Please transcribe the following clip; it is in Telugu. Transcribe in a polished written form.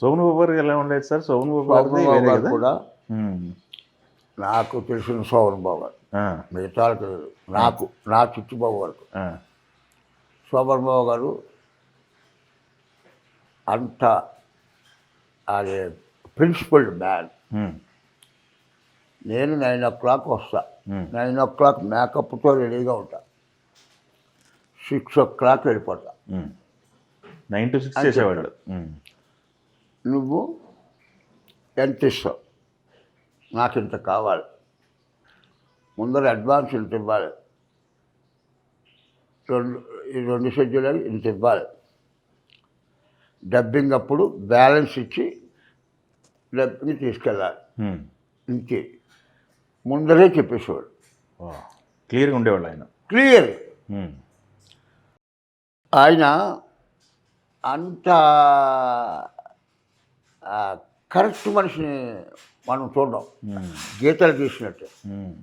సోమన్ బాబు గారు ఎలా ఉండేది సార్? సోమన్ బాబు గారిది శోభన్ బాబు వేరే గారు కదా? కూడా హ్మ్. నాకు తెలిసిన శోభన్ బాబు గారు, ఆ, మిగతా వాళ్ళకి తెలియదు. నా చుట్టుబాబు వరకు ఆ, శోభన్ బాబు గారు అంత అది ప్రిన్సిపల్డ్ మ్యాన్. హ్మ్, నేను 9 o'clock వస్తా, హ్మ్. 9 o'clock మేకప్తో రెడీగా ఉంటా, 6 o'clock వెళ్ళిపోతా. 9 to 6 అని చేసేవాళ్ళు. నువ్వు ఎంత ఇస్తావు, నాకు ఇంత కావాలి, ముందర అడ్వాన్స్ ఇంత ఇవ్వాలి, ఈ 2 షెడ్యూల్ ఇంత ఇవ్వాలి, డబ్బింగ్ అప్పుడు బ్యాలెన్స్ ఇచ్చి డబ్బింగ్ తీసుకెళ్ళాలి, ఇంకే ముందరే చెప్పేసేవాడు. క్లియర్గా ఉండేవాళ్ళు ఆయన. క్లియర్. హ్మ్, ఆయన అంత కరెక్ట్ మనిషిని మనం చూడడం, హ్మ్, గీతలు గీసినట్టు. హ్మ్.